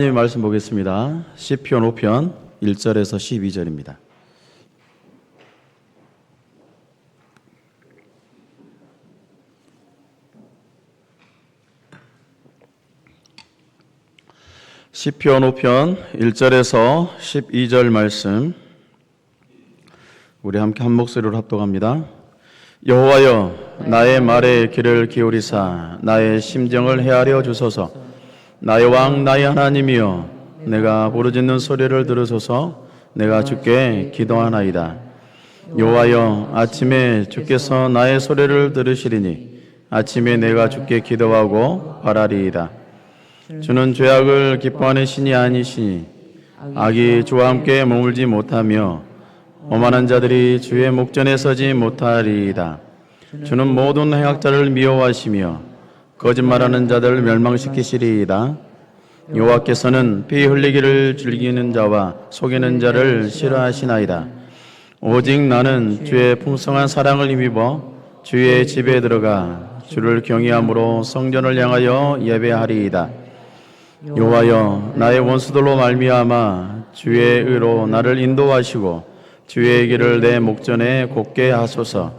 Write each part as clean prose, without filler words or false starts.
하나님의 말씀 보겠습니다. 시편 5편 1절에서 12절입니다. 시편 5편 1절에서 12절 말씀 우리 함께 한 목소리로 합독합니다. 여호와여, 나의 말에 귀를 기울이사 나의 심정을 헤아려 주소서. 나의 왕 나의 하나님이여, 내가 부르짖는 소리를 들으소서. 내가 주께 기도하나이다. 여호와여, 아침에 주께서 나의 소리를 들으시리니 아침에 내가 주께 기도하고 바라리이다. 주는 죄악을 기뻐하는 신이 아니시니 악이 주와 함께 머물지 못하며 오만한 자들이 주의 목전에 서지 못하리이다. 주는 모든 행악자를 미워하시며 거짓말하는 자들을 멸망시키시리이다. 여호와께서는 피 흘리기를 즐기는 자와 속이는 자를 싫어하시나이다. 오직 나는 주의 풍성한 사랑을 힘입어 주의 집에 들어가 주를 경외함으로 성전을 향하여 예배하리이다. 여호와여, 나의 원수들로 말미암아 주의 의로 나를 인도하시고 주의 길을 내 목전에 곱게 하소서.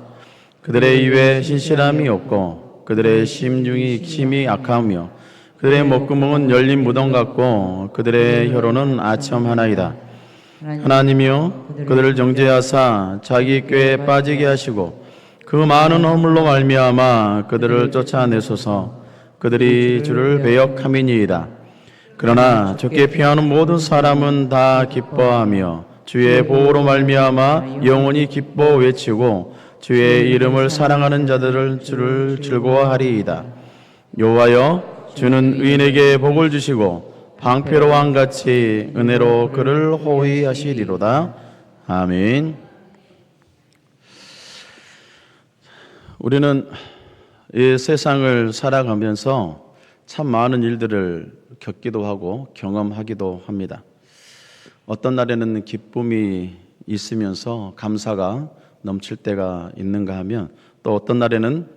그들의 입에 신실함이 없고 그들의 심이 악하며 그들의 목구멍은 열린 무덤 같고 그들의 혀로는 아첨하나이다. 하나님이여, 그들을 정죄하사 자기 꾀에 빠지게 하시고 그 많은 허물로 말미암아 그들을 쫓아내소서. 그들이 주를 배역함이니이다. 그러나 주께 피하는 모든 사람은 다 기뻐하며 주의 보호로 말미암아 영원히 기뻐 외치고 주의 이름을 사랑하는 자들을 주를 즐거워하리이다. 여호와여, 주는 의인에게 복을 주시고 방패로 왕같이 은혜로 그를 호위하시리로다. 아멘. 우리는 이 세상을 살아가면서 참 많은 일들을 겪기도 하고 경험하기도 합니다. 어떤 날에는 기쁨이 있으면서 감사가 넘칠 때가 있는가 하면 또 어떤 날에는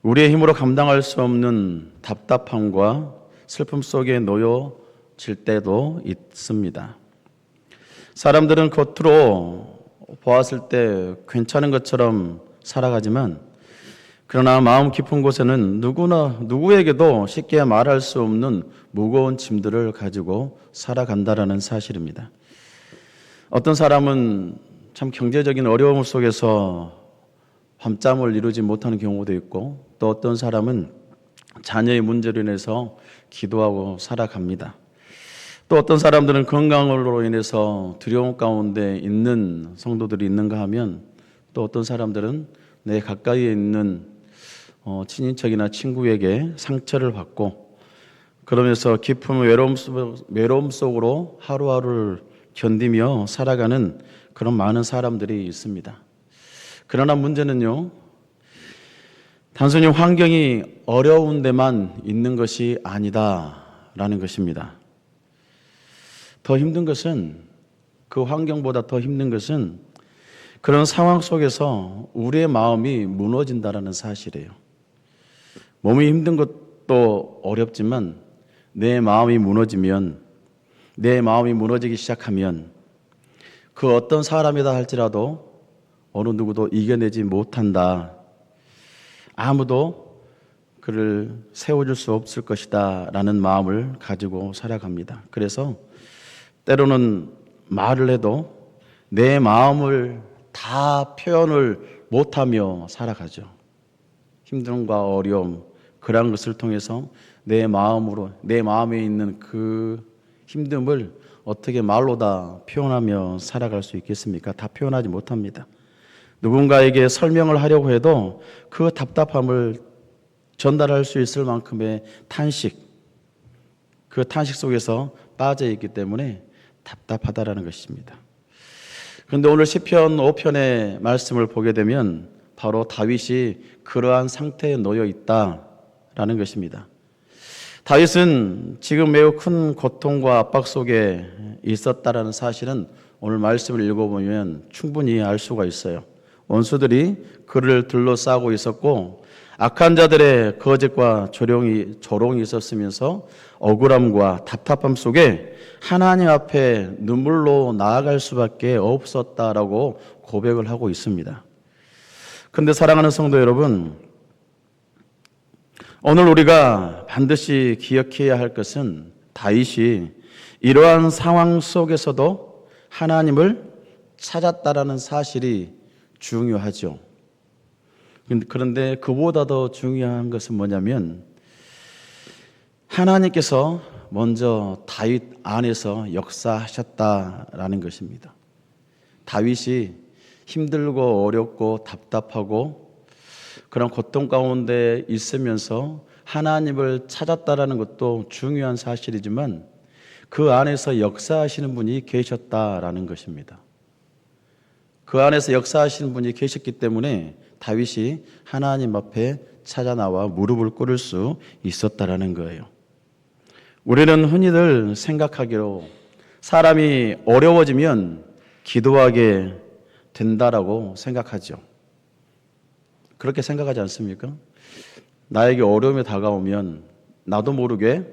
우리의 힘으로 감당할 수 없는 답답함과 슬픔 속에 놓여질 때도 있습니다. 사람들은 겉으로 보았을 때 괜찮은 것처럼 살아가지만 그러나 마음 깊은 곳에는 누구에게도 쉽게 말할 수 없는 무거운 짐들을 가지고 살아간다라는 사실입니다. 어떤 사람은 참 경제적인 어려움 속에서 밤잠을 이루지 못하는 경우도 있고 또 어떤 사람은 자녀의 문제로 인해서 기도하고 살아갑니다. 또 어떤 사람들은 건강으로 인해서 두려움 가운데 있는 성도들이 있는가 하면 또 어떤 사람들은 내 가까이에 있는 친인척이나 친구에게 상처를 받고 그러면서 깊은 외로움 속으로 하루하루를 견디며 살아가는 그런 많은 사람들이 있습니다. 그러나 문제는요, 단순히 환경이 어려운 데만 있는 것이 아니다라는 것입니다. 더 힘든 것은, 그 환경보다 더 힘든 것은 그런 상황 속에서 우리의 마음이 무너진다라는 사실이에요. 몸이 힘든 것도 어렵지만 내 마음이 무너지면, 내 마음이 무너지기 시작하면 그 어떤 사람이다 할지라도 어느 누구도 이겨내지 못한다. 아무도 그를 세워줄 수 없을 것이다 라는 마음을 가지고 살아갑니다. 그래서 때로는 말을 해도 내 마음을 다 표현을 못하며 살아가죠. 힘듦과 어려움, 그런 것을 통해서 내 마음에 있는 그 힘듦을 어떻게 말로 다 표현하며 살아갈 수 있겠습니까? 다 표현하지 못합니다. 누군가에게 설명을 하려고 해도 그 답답함을 전달할 수 있을 만큼의 탄식, 그 탄식 속에서 빠져 있기 때문에 답답하다라는 것입니다. 그런데 오늘 시편 5편의 말씀을 보게 되면 바로 다윗이 그러한 상태에 놓여 있다라는 것입니다. 다윗은 지금 매우 큰 고통과 압박 속에 있었다라는 사실은 오늘 말씀을 읽어보면 충분히 알 수가 있어요. 원수들이 그를 둘러싸고 있었고 악한 자들의 거짓과 조롱이 있었으면서 억울함과 답답함 속에 하나님 앞에 눈물로 나아갈 수밖에 없었다라고 고백을 하고 있습니다. 그런데 사랑하는 성도 여러분, 오늘 우리가 반드시 기억해야 할 것은 다윗이 이러한 상황 속에서도 하나님을 찾았다라는 사실이 중요하죠. 그런데 그보다 더 중요한 것은 뭐냐면 하나님께서 먼저 다윗 안에서 역사하셨다라는 것입니다. 다윗이 힘들고 어렵고 답답하고 그런 고통 가운데 있으면서 하나님을 찾았다라는 것도 중요한 사실이지만 그 안에서 역사하시는 분이 계셨다라는 것입니다. 그 안에서 역사하시는 분이 계셨기 때문에 다윗이 하나님 앞에 찾아 나와 무릎을 꿇을 수 있었다라는 거예요. 우리는 흔히들 생각하기로 사람이 어려워지면 기도하게 된다라고 생각하죠. 그렇게 생각하지 않습니까? 나에게 어려움이 다가오면 나도 모르게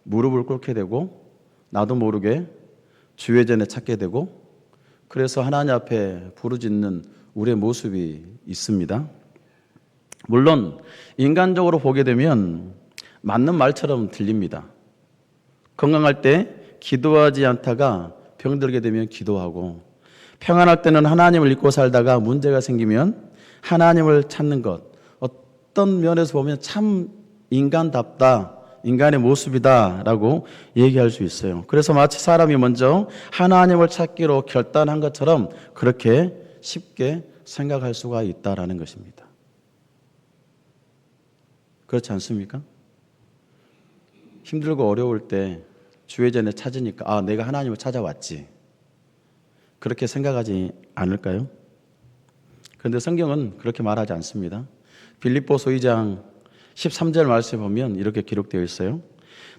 무릎을 꿇게 되고 나도 모르게 주의 전에 찾게 되고 그래서 하나님 앞에 부르짖는 우리의 모습이 있습니다. 물론 인간적으로 보게 되면 맞는 말처럼 들립니다. 건강할 때 기도하지 않다가 병들게 되면 기도하고 평안할 때는 하나님을 잊고 살다가 문제가 생기면 하나님을 찾는 것, 어떤 면에서 보면 참 인간답다, 인간의 모습이다라고 얘기할 수 있어요. 그래서 마치 사람이 먼저 하나님을 찾기로 결단한 것처럼 그렇게 쉽게 생각할 수가 있다라는 것입니다. 그렇지 않습니까? 힘들고 어려울 때 주의 전에 찾으니까 내가 하나님을 찾아왔지. 그렇게 생각하지 않을까요? 그런데 성경은 그렇게 말하지 않습니다. 빌립보서 2장 13절 말씀에 보면 이렇게 기록되어 있어요.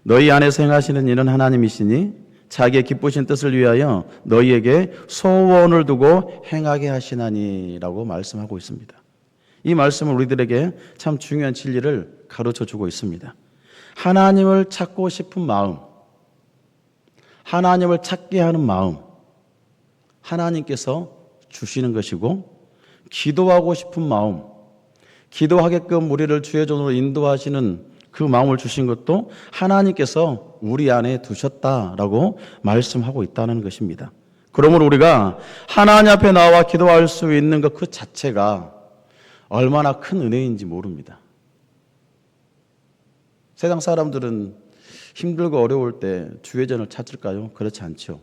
너희 안에서 행하시는 일은 하나님이시니 자기의 기쁘신 뜻을 위하여 너희에게 소원을 두고 행하게 하시나니라고 말씀하고 있습니다. 이 말씀은 우리들에게 참 중요한 진리를 가르쳐주고 있습니다. 하나님을 찾고 싶은 마음, 하나님을 찾게 하는 마음, 하나님께서 주시는 것이고 기도하고 싶은 마음, 기도하게끔 우리를 주의 종으로 인도하시는 그 마음을 주신 것도 하나님께서 우리 안에 두셨다라고 말씀하고 있다는 것입니다. 그러므로 우리가 하나님 앞에 나와 기도할 수 있는 것 그 자체가 얼마나 큰 은혜인지 모릅니다. 세상 사람들은 힘들고 어려울 때 주의 전을 찾을까요? 그렇지 않죠.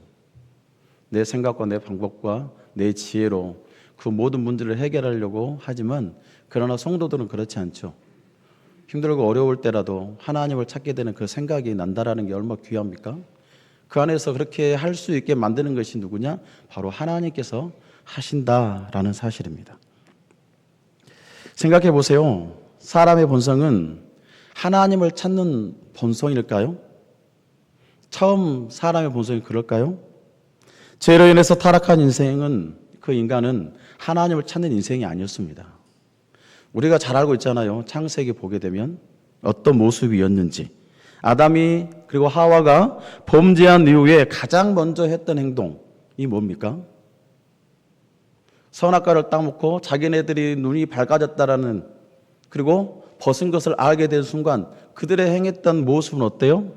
내 생각과 내 방법과 내 지혜로 그 모든 문제를 해결하려고 하지만 그러나 성도들은 그렇지 않죠. 힘들고 어려울 때라도 하나님을 찾게 되는 그 생각이 난다라는 게 얼마나 귀합니까? 그 안에서 그렇게 할 수 있게 만드는 것이 누구냐? 바로 하나님께서 하신다라는 사실입니다. 생각해 보세요. 사람의 본성은 하나님을 찾는 본성일까요? 처음 사람의 본성이 그럴까요? 죄로 인해서 타락한 인생은 그 인간은 하나님을 찾는 인생이 아니었습니다. 우리가 잘 알고 있잖아요. 창세기 보게 되면 어떤 모습이었는지. 아담이 그리고 하와가 범죄한 이후에 가장 먼저 했던 행동이 뭡니까? 선악과를 따먹고 자기네들이 눈이 밝아졌다라는 그리고 벗은 것을 알게 된 순간 그들의 행했던 모습은 어때요?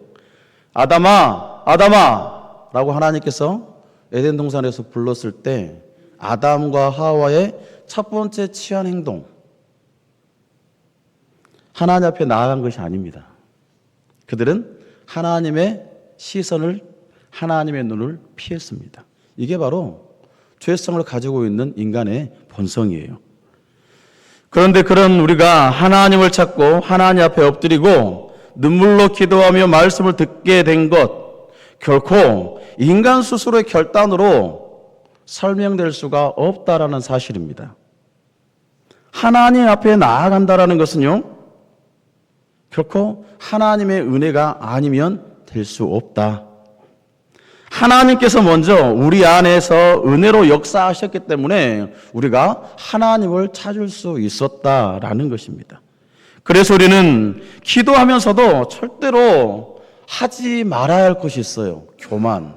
아담아, 아담아 라고 하나님께서 에덴 동산에서 불렀을 때 아담과 하와의 첫 번째 취한 행동, 하나님 앞에 나아간 것이 아닙니다. 그들은 하나님의 시선을, 하나님의 눈을 피했습니다. 이게 바로 죄성을 가지고 있는 인간의 본성이에요. 그런데 그런 우리가 하나님을 찾고 하나님 앞에 엎드리고 눈물로 기도하며 말씀을 듣게 된 것, 결코 인간 스스로의 결단으로 설명될 수가 없다라는 사실입니다. 하나님 앞에 나아간다라는 것은요, 결코 하나님의 은혜가 아니면 될 수 없다. 하나님께서 먼저 우리 안에서 은혜로 역사하셨기 때문에 우리가 하나님을 찾을 수 있었다라는 것입니다. 그래서 우리는 기도하면서도 절대로 하지 말아야 할 것이 있어요. 교만.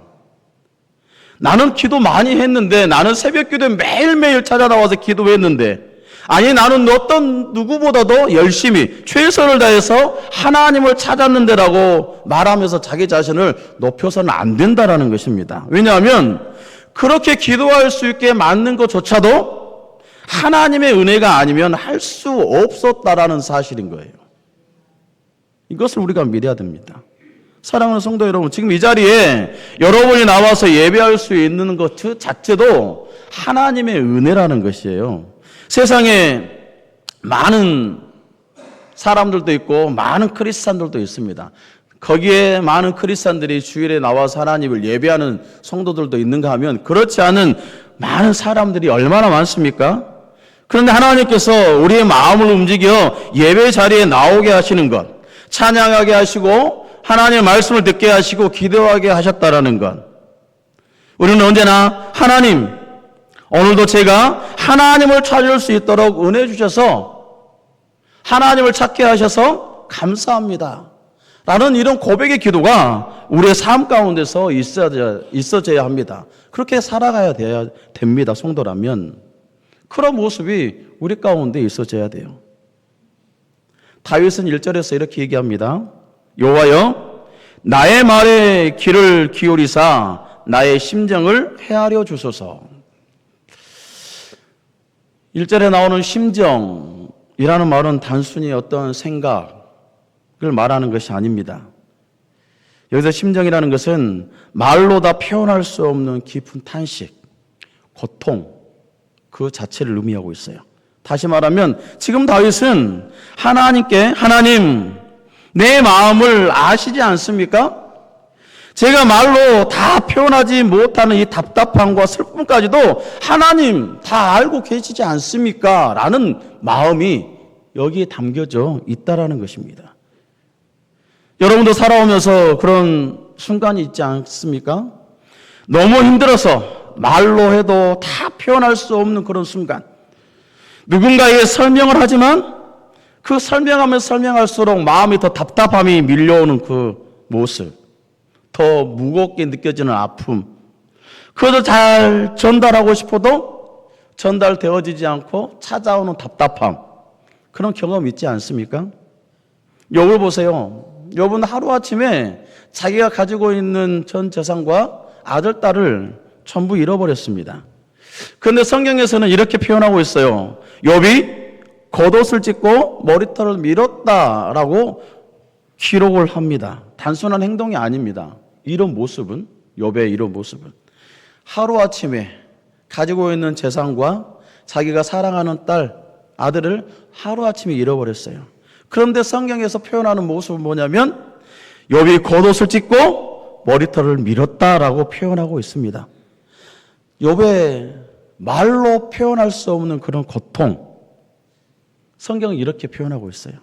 나는 기도 많이 했는데, 나는 새벽 기도에 매일매일 찾아 나와서 기도했는데, 아니 나는 어떤 누구보다도 열심히 최선을 다해서 하나님을 찾았는데라고 말하면서 자기 자신을 높여서는 안 된다라는 것입니다. 왜냐하면 그렇게 기도할 수 있게 만든 것조차도 하나님의 은혜가 아니면 할 수 없었다라는 사실인 거예요. 이것을 우리가 믿어야 됩니다. 사랑하는 성도 여러분, 지금 이 자리에 여러분이 나와서 예배할 수 있는 것 자체도 하나님의 은혜라는 것이에요. 세상에 많은 사람들도 있고 많은 크리스찬들도 있습니다. 거기에 많은 크리스찬들이 주일에 나와서 하나님을 예배하는 성도들도 있는가 하면 그렇지 않은 많은 사람들이 얼마나 많습니까? 그런데 하나님께서 우리의 마음을 움직여 예배 자리에 나오게 하시는 것, 찬양하게 하시고 하나님의 말씀을 듣게 하시고 기도하게 하셨다라는 것, 우리는 언제나 하나님, 오늘도 제가 하나님을 찾을 수 있도록 은혜 주셔서 하나님을 찾게 하셔서 감사합니다 라는 이런 고백의 기도가 우리의 삶 가운데서 있어져야 합니다. 그렇게 살아가야 됩니다. 성도라면 그런 모습이 우리 가운데 있어져야 돼요. 다윗은 1절에서 이렇게 얘기합니다. 여호와여 나의 말에 귀를 기울이사 나의 심정을 헤아려 주소서. 1절에 나오는 심정이라는 말은 단순히 어떤 생각을 말하는 것이 아닙니다. 여기서 심정이라는 것은 말로 다 표현할 수 없는 깊은 탄식, 고통, 그 자체를 의미하고 있어요. 다시 말하면 지금 다윗은 하나님께 하나님 내 마음을 아시지 않습니까? 제가 말로 다 표현하지 못하는 이 답답함과 슬픔까지도 하나님 다 알고 계시지 않습니까? 라는 마음이 여기에 담겨져 있다라는 것입니다. 여러분도 살아오면서 그런 순간이 있지 않습니까? 너무 힘들어서 말로 해도 다 표현할 수 없는 그런 순간, 누군가에게 설명을 하지만 그 설명하면 설명할수록 마음이 더 답답함이 밀려오는 그 모습, 더 무겁게 느껴지는 아픔, 그것을 잘 전달하고 싶어도 전달되어지지 않고 찾아오는 답답함, 그런 경험 있지 않습니까? 욥을 보세요. 욥은 하루아침에 자기가 가지고 있는 전 재산과 아들, 딸을 전부 잃어버렸습니다. 그런데 성경에서는 이렇게 표현하고 있어요. 욥이 겉옷을 찢고 머리털을 밀었다라고 기록을 합니다. 단순한 행동이 아닙니다. 이런 모습은, 욥의 이런 모습은 하루아침에 가지고 있는 재산과 자기가 사랑하는 딸, 아들을 하루아침에 잃어버렸어요. 그런데 성경에서 표현하는 모습은 뭐냐면 욥이 겉옷을 찢고 머리털을 밀었다라고 표현하고 있습니다. 욥의 말로 표현할 수 없는 그런 고통, 성경은 이렇게 표현하고 있어요.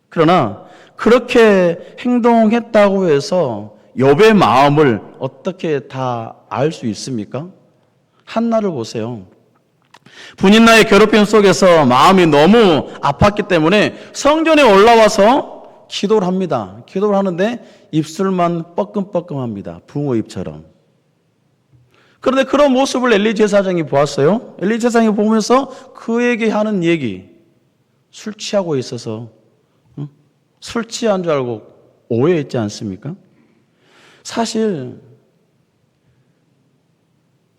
그러나 그렇게 행동했다고 해서 욥의 마음을 어떻게 다 알 수 있습니까? 한나를 보세요. 분인나의 괴롭힘 속에서 마음이 너무 아팠기 때문에 성전에 올라와서 기도를 합니다. 기도를 하는데 입술만 뻐끔뻐끔합니다. 붕어 입처럼. 그런데 그런 모습을 엘리 제사장이 보았어요. 엘리 제사장이 보면서 그에게 하는 얘기, 술 취하고 있어서 술 취한 줄 알고 오해했지 않습니까? 사실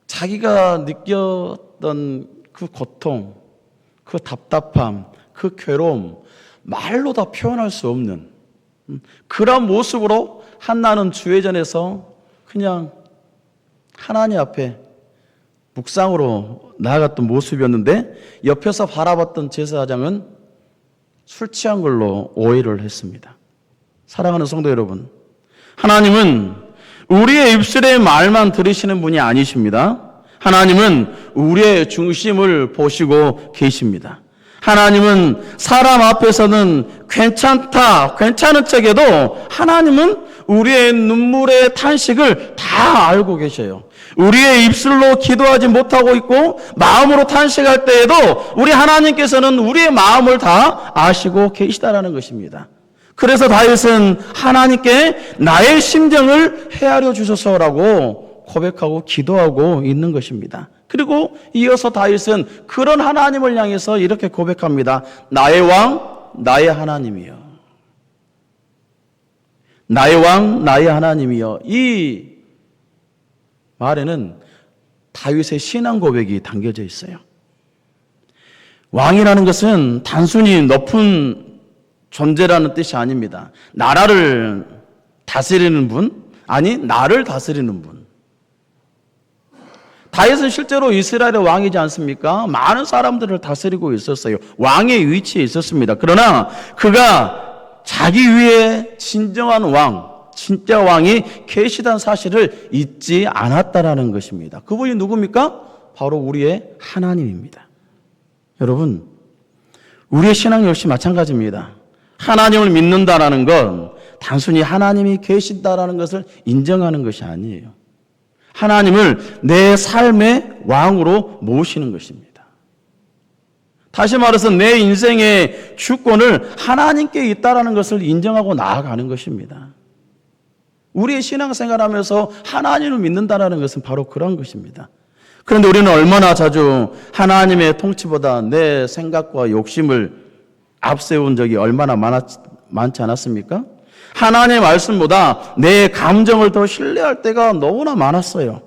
자기가 느꼈던 그 고통, 그 답답함, 그 괴로움, 말로 다 표현할 수 없는 그런 모습으로 한나는 주회전에서 그냥 하나님 앞에 묵상으로 나아갔던 모습이었는데 옆에서 바라봤던 제사장은 술 취한 걸로 오해를 했습니다. 사랑하는 성도 여러분, 하나님은 우리의 입술의 말만 들으시는 분이 아니십니다. 하나님은 우리의 중심을 보시고 계십니다. 하나님은 사람 앞에서는 괜찮은 척해도 하나님은 우리의 눈물의 탄식을 다 알고 계셔요. 우리의 입술로 기도하지 못하고 있고 마음으로 탄식할 때에도 우리 하나님께서는 우리의 마음을 다 아시고 계시다라는 것입니다. 그래서 다윗은 하나님께 나의 심정을 헤아려 주소서라고 고백하고 기도하고 있는 것입니다. 그리고 이어서 다윗은 그런 하나님을 향해서 이렇게 고백합니다. 나의 왕, 나의 하나님이여. 나의 왕, 나의 하나님이여. 이 말에는 다윗의 신앙 고백이 담겨져 있어요. 왕이라는 것은 단순히 높은 존재라는 뜻이 아닙니다. 나라를 다스리는 분, 아니 나를 다스리는 분. 다윗은 실제로 이스라엘의 왕이지 않습니까? 많은 사람들을 다스리고 있었어요. 왕의 위치에 있었습니다. 그러나 그가 자기 위에 진정한 왕, 진짜 왕이 계시다는 사실을 잊지 않았다라는 것입니다. 그분이 누굽니까? 바로 우리의 하나님입니다. 여러분, 우리의 신앙 역시 마찬가지입니다. 하나님을 믿는다라는 건 단순히 하나님이 계신다라는 것을 인정하는 것이 아니에요. 하나님을 내 삶의 왕으로 모시는 것입니다. 다시 말해서 내 인생의 주권을 하나님께 있다라는 것을 인정하고 나아가는 것입니다. 우리의 신앙생활하면서 하나님을 믿는다는 것은 바로 그런 것입니다. 그런데 우리는 얼마나 자주 하나님의 통치보다 내 생각과 욕심을 앞세운 적이 얼마나 많지 않았습니까? 하나님의 말씀보다 내 감정을 더 신뢰할 때가 너무나 많았어요.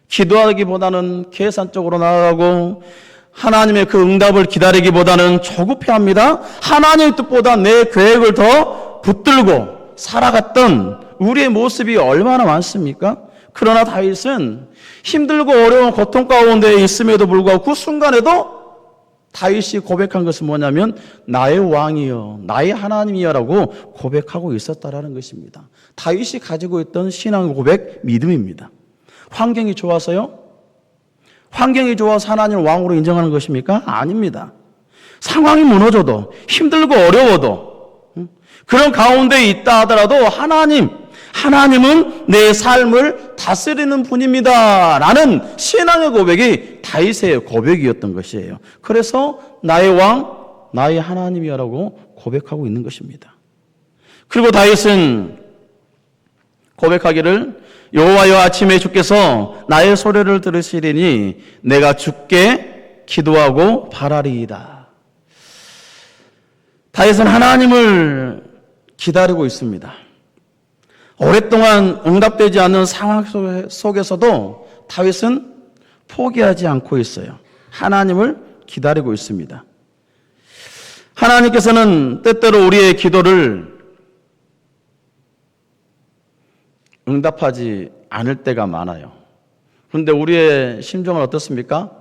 기도하기보다는 계산적으로 나아가고 하나님의 그 응답을 기다리기보다는 조급해합니다. 하나님의 뜻보다 내 계획을 더 붙들고 살아갔던 우리의 모습이 얼마나 많습니까? 그러나 다윗은 힘들고 어려운 고통 가운데 있음에도 불구하고 그 순간에도 다윗이 고백한 것은 뭐냐면 나의 왕이여, 나의 하나님이여라고 고백하고 있었다라는 것입니다. 다윗이 가지고 있던 신앙 고백, 믿음입니다. 환경이 좋아서요? 환경이 좋아서 하나님을 왕으로 인정하는 것입니까? 아닙니다. 상황이 무너져도 힘들고 어려워도 그런 가운데 있다 하더라도 하나님은 내 삶을 다스리는 분입니다 라는 신앙의 고백이 다윗의 고백이었던 것이에요. 그래서 나의 왕, 나의 하나님이라고 고백하고 있는 것입니다. 그리고 다윗은 고백하기를 여호와여 아침에 주께서 나의 소리를 들으시리니 내가 주께 기도하고 바라리이다. 다윗은 하나님을 기다리고 있습니다. 오랫동안 응답되지 않는 상황 속에서도 다윗은 포기하지 않고 있어요. 하나님을 기다리고 있습니다. 하나님께서는 때때로 우리의 기도를 응답하지 않을 때가 많아요. 그런데 우리의 심정은 어떻습니까?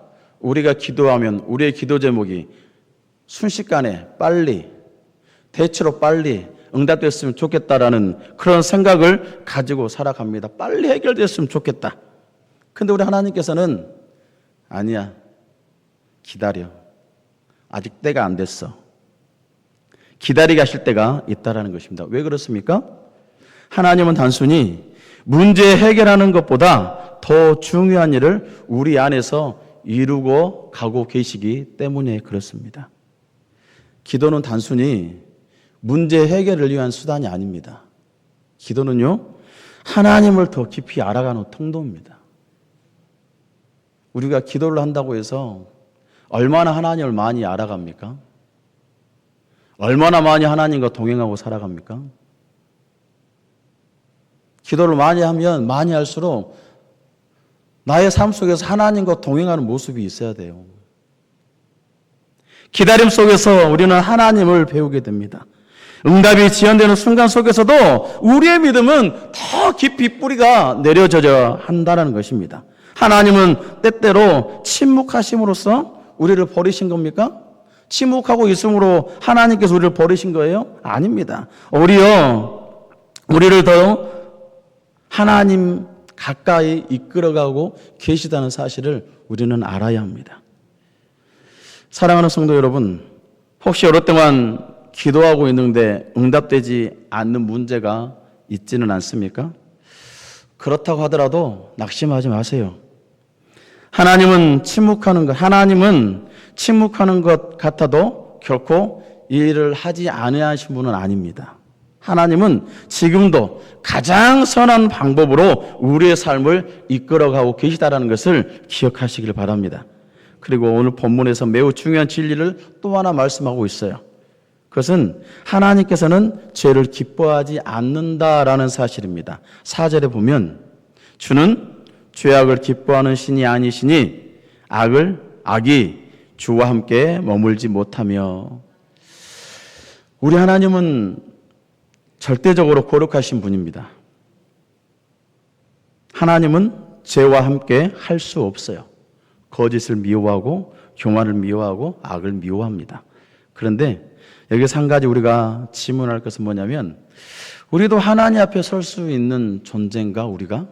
우리가 기도하면 우리의 기도 제목이 순식간에 빨리, 대체로 빨리 응답됐으면 좋겠다라는 그런 생각을 가지고 살아갑니다. 빨리 해결됐으면 좋겠다. 근데 우리 하나님께서는 아니야. 기다려. 아직 때가 안 됐어. 기다리게 하실 때가 있다라는 것입니다. 왜 그렇습니까? 하나님은 단순히 문제 해결하는 것보다 더 중요한 일을 우리 안에서 이루고 가고 계시기 때문에 그렇습니다. 기도는 단순히 문제 해결을 위한 수단이 아닙니다. 기도는요, 하나님을 더 깊이 알아가는 통로입니다. 우리가 기도를 한다고 해서 얼마나 하나님을 많이 알아갑니까? 얼마나 많이 하나님과 동행하고 살아갑니까? 기도를 많이 하면 많이 할수록 나의 삶 속에서 하나님과 동행하는 모습이 있어야 돼요. 기다림 속에서 우리는 하나님을 배우게 됩니다. 응답이 지연되는 순간 속에서도 우리의 믿음은 더 깊이 뿌리가 내려져야 한다는 것입니다. 하나님은 때때로 침묵하심으로써 우리를 버리신 겁니까? 침묵하고 있음으로 하나님께서 우리를 버리신 거예요? 아닙니다. 오히려 우리를 더 하나님 가까이 이끌어가고 계시다는 사실을 우리는 알아야 합니다. 사랑하는 성도 여러분, 혹시 오랫동안 기도하고 있는데 응답되지 않는 문제가 있지는 않습니까? 그렇다고 하더라도 낙심하지 마세요. 하나님은 침묵하는 것 같아도 결코 이 일을 하지 않으신 분은 아닙니다. 하나님은 지금도 가장 선한 방법으로 우리의 삶을 이끌어가고 계시다는 것을 기억하시길 바랍니다. 그리고 오늘 본문에서 매우 중요한 진리를 또 하나 말씀하고 있어요. 그것은 하나님께서는 죄를 기뻐하지 않는다라는 사실입니다. 4절에 보면 주는 죄악을 기뻐하는 신이 아니시니 악이 주와 함께 머물지 못하며. 우리 하나님은 절대적으로 거룩하신 분입니다. 하나님은 죄와 함께 할 수 없어요. 거짓을 미워하고 교만을 미워하고 악을 미워합니다. 그런데 여기서 한 가지 우리가 질문할 것은 뭐냐면, 우리도 하나님 앞에 설 수 있는 존재인가? 우리가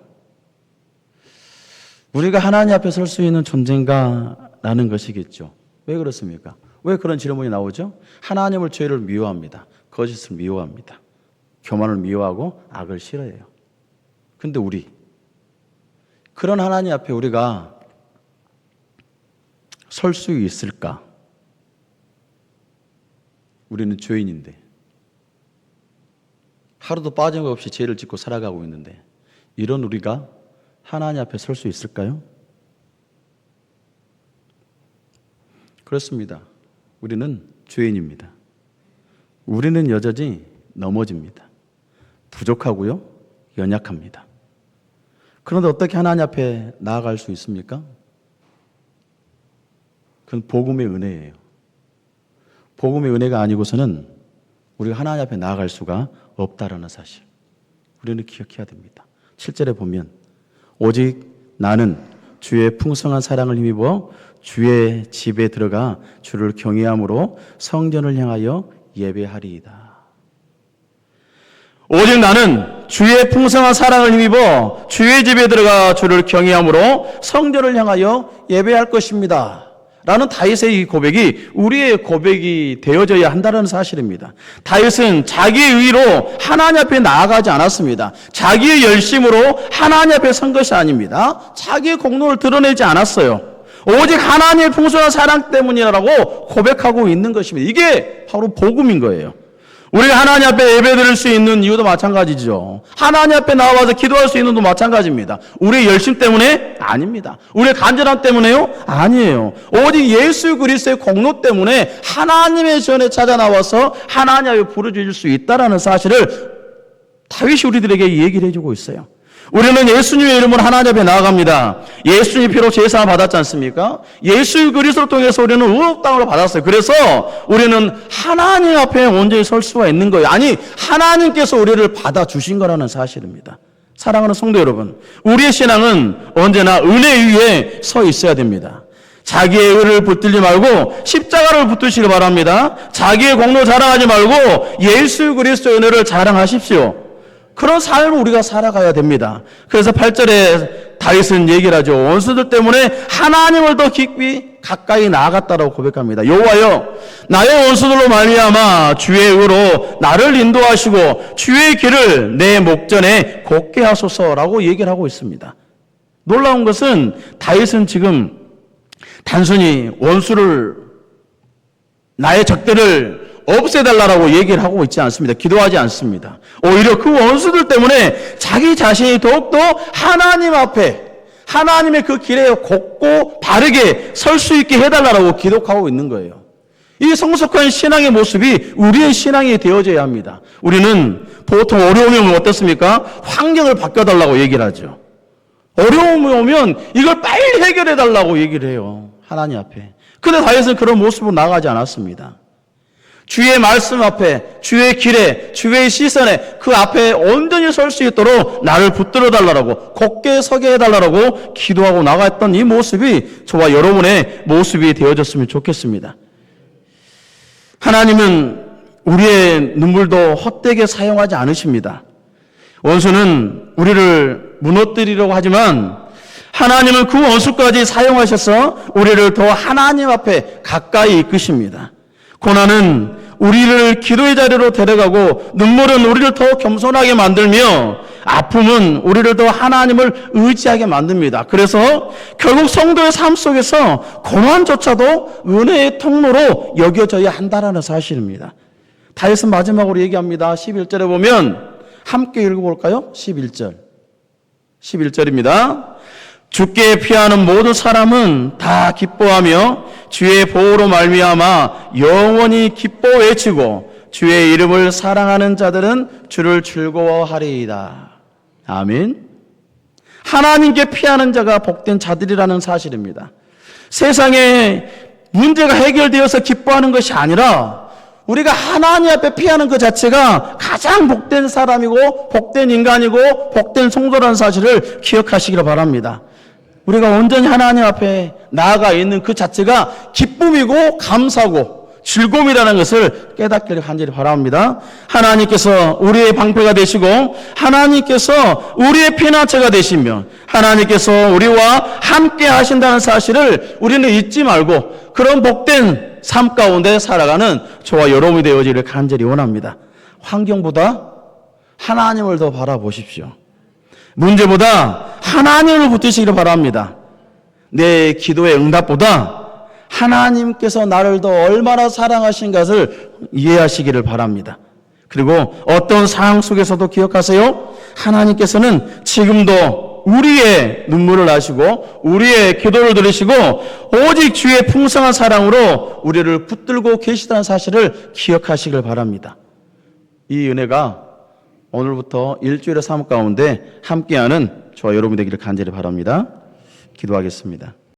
하나님 앞에 설 수 있는 존재인가라는 것이겠죠. 왜 그렇습니까? 왜 그런 질문이 나오죠? 하나님을 죄를 미워합니다. 거짓을 미워합니다. 교만을 미워하고 악을 싫어해요. 근데 그런 하나님 앞에 우리가 설 수 있을까? 우리는 죄인인데, 하루도 빠짐없이 죄를 짓고 살아가고 있는데, 이런 우리가 하나님 앞에 설 수 있을까요? 그렇습니다. 우리는 죄인입니다. 우리는 여전히 넘어집니다. 부족하고요, 연약합니다. 그런데 어떻게 하나님 앞에 나아갈 수 있습니까? 그건 복음의 은혜예요. 복음의 은혜가 아니고서는 우리가 하나님 앞에 나아갈 수가 없다라는 사실, 우리는 기억해야 됩니다. 7절에 보면 오직 나는 주의 풍성한 사랑을 힘입어 주의 집에 들어가 주를 경외함으로 성전을 향하여 예배하리이다. 오직 나는 주의 풍성한 사랑을 힘입어 주의 집에 들어가 주를 경외함으로 성전을 향하여 예배할 것입니다. 라는 다윗의 이 고백이 우리의 고백이 되어져야 한다는 사실입니다. 다윗은 자기의 의로 하나님 앞에 나아가지 않았습니다. 자기의 열심으로 하나님 앞에 선 것이 아닙니다. 자기의 공로를 드러내지 않았어요. 오직 하나님의 풍성한 사랑 때문이라고 고백하고 있는 것입니다. 이게 바로 복음인 거예요. 우리가 하나님 앞에 예배드릴 수 있는 이유도 마찬가지죠. 하나님 앞에 나와서 기도할 수 있는 것도 마찬가지입니다. 우리의 열심 때문에? 아닙니다. 우리의 간절함 때문에요? 아니에요. 오직 예수 그리스도의 공로 때문에 하나님의 전에 찾아 나와서 하나님 앞에 부르짖을 수 있다는 사실을 다윗이 우리들에게 얘기를 해주고 있어요. 우리는 예수님의 이름으로 하나님 앞에 나아갑니다. 예수님 피로 제사를 받았지 않습니까? 예수 그리스도를 통해서 우리는 의롭다함을 받았어요. 그래서 우리는 하나님 앞에 온전히 설 수가 있는 거예요. 아니, 하나님께서 우리를 받아주신 거라는 사실입니다. 사랑하는 성도 여러분, 우리의 신앙은 언제나 은혜 위에 서 있어야 됩니다. 자기의 의를 붙들지 말고 십자가를 붙드시기 바랍니다. 자기의 공로 자랑하지 말고 예수 그리스도의 은혜를 자랑하십시오. 그런 삶을 우리가 살아가야 됩니다. 그래서 8절에 다윗은 얘기를 하죠. 원수들 때문에 하나님을 더 깊이 가까이 나아갔다라고 고백합니다. 여호와여, 나의 원수들로 말미암아 주의 의로 나를 인도하시고 주의 길을 내 목전에 곱게 하소서라고 얘기를 하고 있습니다. 놀라운 것은 다윗은 지금 단순히 나의 적들을 없애달라고 얘기를 하고 있지 않습니다. 기도하지 않습니다. 오히려 그 원수들 때문에 자기 자신이 더욱더 하나님 앞에, 하나님의 그 길에 곱고 바르게 설 수 있게 해달라고 기도하고 있는 거예요. 이 성숙한 신앙의 모습이 우리의 신앙이 되어져야 합니다. 우리는 보통 어려움이 오면 어떻습니까? 환경을 바꿔달라고 얘기를 하죠. 어려움이 오면 이걸 빨리 해결해달라고 얘기를 해요. 하나님 앞에. 근데 다윗은 그런 모습으로 나가지 않았습니다. 주의 말씀 앞에, 주의 길에, 주의 시선에 그 앞에 온전히 설 수 있도록 나를 붙들어 달라고, 곱게 서게 해달라고 기도하고 나갔던 이 모습이 저와 여러분의 모습이 되어졌으면 좋겠습니다. 하나님은 우리의 눈물도 헛되게 사용하지 않으십니다. 원수는 우리를 무너뜨리려고 하지만 하나님은 그 원수까지 사용하셔서 우리를 더 하나님 앞에 가까이 이끄십니다. 고난은 우리를 기도의 자리로 데려가고 눈물은 우리를 더 겸손하게 만들며 아픔은 우리를 더 하나님을 의지하게 만듭니다. 그래서 결국 성도의 삶 속에서 고난조차도 은혜의 통로로 여겨져야 한다는 사실입니다. 다윗은 마지막으로 얘기합니다. 11절에 보면 함께 읽어볼까요? 11절입니다. 주께 피하는 모든 사람은 다 기뻐하며 주의 보호로 말미암아 영원히 기뻐 외치고 주의 이름을 사랑하는 자들은 주를 즐거워하리이다. 아멘. 하나님께 피하는 자가 복된 자들이라는 사실입니다. 세상에 문제가 해결되어서 기뻐하는 것이 아니라 우리가 하나님 앞에 피하는 것 자체가 가장 복된 사람이고 복된 인간이고 복된 성도라는 사실을 기억하시기를 바랍니다. 우리가 온전히 하나님 앞에 나아가 있는 그 자체가 기쁨이고 감사고 즐거움이라는 것을 깨닫기를 간절히 바랍니다. 하나님께서 우리의 방패가 되시고 하나님께서 우리의 피난처가 되시며 하나님께서 우리와 함께 하신다는 사실을 우리는 잊지 말고 그런 복된 삶 가운데 살아가는 저와 여러분이 되어지기를 간절히 원합니다. 환경보다 하나님을 더 바라보십시오. 문제보다 하나님을 붙드시기를 바랍니다. 내 기도의 응답보다 하나님께서 나를 더 얼마나 사랑하신 것을 이해하시기를 바랍니다. 그리고 어떤 상황 속에서도 기억하세요. 하나님께서는 지금도 우리의 눈물을 아시고 우리의 기도를 들으시고 오직 주의 풍성한 사랑으로 우리를 붙들고 계시다는 사실을 기억하시길 바랍니다. 이 은혜가 오늘부터 일주일의 삶 가운데 함께하는 저와 여러분 되기를 간절히 바랍니다. 기도하겠습니다.